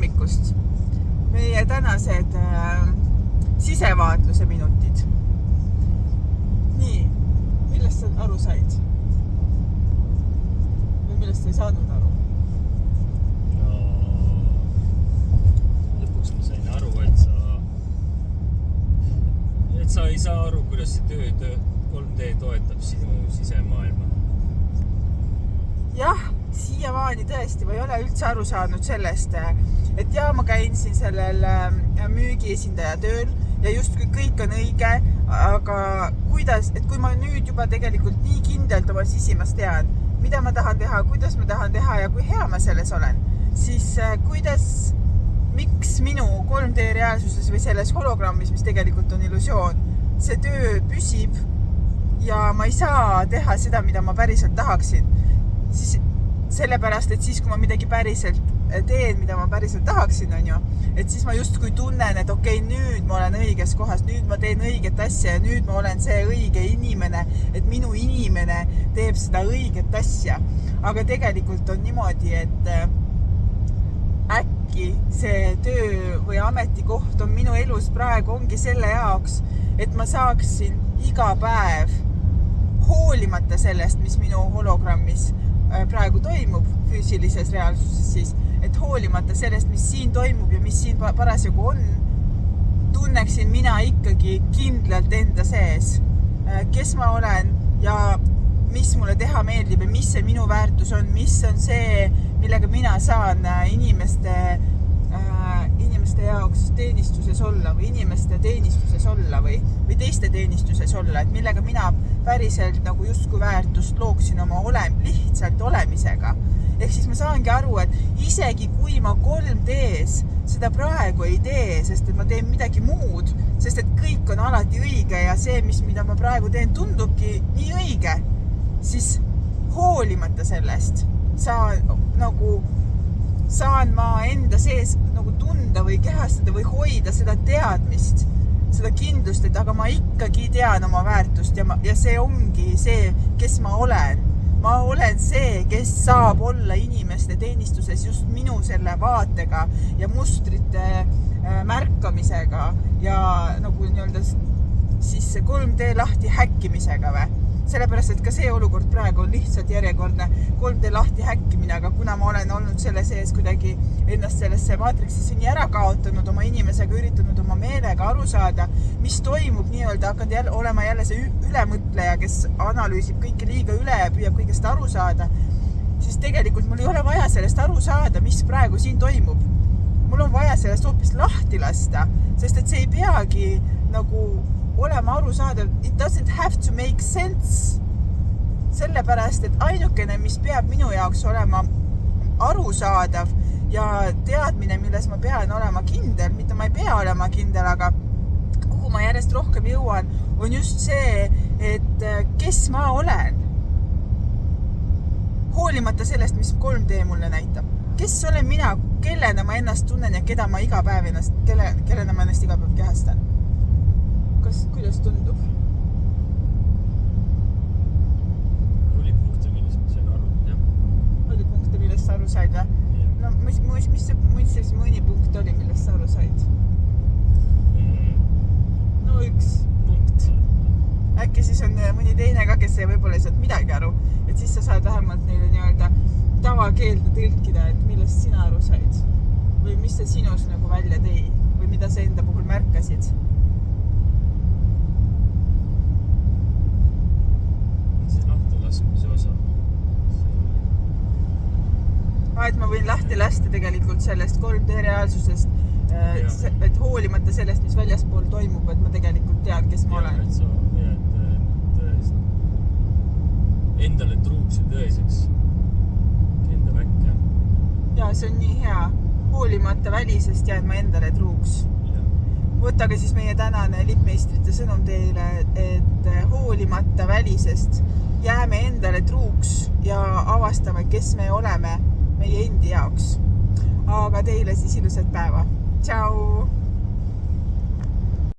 hommikust. Meie tänased sisevaatluse minutid. Nii, millest sa aru said? Või millest sa ei saanud aru? No, lõpuks ma sain aru, et sa ei saa aru, kuidas see töö 3D toetab sinu sisemaailma. Jah, siiamaani tõesti, ma ei ole üldse aru saanud sellest, et ma käin siin sellel müügiesindaja tööl ja justkui kõik on õige, aga kuidas, et kui ma nüüd juba tegelikult nii kindlalt oma sisimas tean, mida ma tahan teha, kuidas ma tahan teha ja kui hea ma selles olen, siis miks minu 3D reaalsuses või selles hologrammis, mis tegelikult on illusioon, see töö püsib ja ma ei saa teha seda, mida ma päriselt tahaksin. Siis sellepärast, et siis, kui ma midagi päriselt teen, mida ma päriselt tahaksin, et siis ma justkui tunnen, et okei, nüüd ma olen õiges kohas, nüüd ma teen õiget asja ja nüüd ma olen see õige inimene, et minu inimene teeb seda õiget asja. Aga tegelikult on niimoodi, et äkki see töö või ametikoht on minu elus praegu ongi selle jaoks, et ma saaksin iga päev hoolimata sellest, mis minu hologrammis praegu toimub füüsilises reaalsuses siis, et hoolimata sellest, mis siin toimub ja mis siin parasjagu on, tunneksin mina ikkagi kindlalt enda sees, kes ma olen ja mis mulle teha meeldib ja mis see minu väärtus on, mis on see, millega mina saan inimeste jaoks teenistuses olla või inimeste teenistuses olla või teiste teenistuses olla, et millega mina päriselt nagu justkui väärtust looksin oma lihtsalt olemisega. Ehk siis ma saangi aru, et isegi kui ma 3D's seda praegu ei tee, sest et ma teen midagi muud, sest et kõik on alati õige ja see, mida ma praegu teen, tundubki nii õige, siis hoolimata sellest saan ma enda sees nagu tunda või kehastada või hoida seda teadmist, seda kindlust, et aga ma ikkagi tean oma väärtust ja see ongi see, kes ma olen. Ma olen see, kes saab olla inimeste teenistuses just minu selle vaatega ja mustrite märkamisega ja nagu siis 3D lahti häkkimisega või. Sellepärast, et ka see olukord praegu on lihtsalt järjekordne 3D lahti häkkimine, aga kuna ma olen olnud selle sees kuidagi ennast sellesse maatriksisse nii ära kaotanud, oma inimesega üritanud oma meelega aru saada, mis toimub nii-öelda, hakanud olema jälle see ülemõtleja, kes analüüsib kõike liiga üle ja püüab kõigest aru saada, siis tegelikult mul ei ole vaja sellest aru saada, mis praegu siin toimub. Mul on vaja sellest hoopis lahti lasta, sest et see ei peagi nagu olema aru saadav, it doesn't have to make sense. Sellepärast, et ainukene, mis peab minu jaoks olema aru saadav ja teadmine, milles ma pean olema kindel, mitte ma ei pea olema kindel, aga kuhu ma järjest rohkem jõuan, on just see, et kes ma olen. Hoolimata sellest, mis 3D mulle näitab. Kes olen mina, kellena ma ennast tunnen ja kellena ma iga päev ennast kehastan. Kuidas tundub? Oli punkte, millest ma sain aru, jah. Oli punkte, millest sa aru said või? No, mis mõni punkt oli, millest sa aru said? No, üks punkt. Äkki siis on mõni teine ka, kes ei võib-olla saad midagi aru, et siis sa saad vähemalt neile nii-öelda tavakeelde tõlkida, et millest sina aru said või mis see sinus nagu välja tõi või mida sa enda puhul märkasid. Laskmise osa. Et ma võin lahti lasta tegelikult sellest 3D reaalsusest, et hoolimata sellest, mis väljaspool toimub, et ma tegelikult tean, kes ma olen. Et sa jääd endale truuks ja tõeseks enda väkke. Ja see on nii hea. Hoolimata välisest jääd ma endale truuks. Võtage siis meie tänane lippmeistrite sõnum teile, et hoolimata välisest jääme endale truuks ja avastame, kes me oleme meie endi jaoks. Aga teile siis ilusat päeva. Tšau!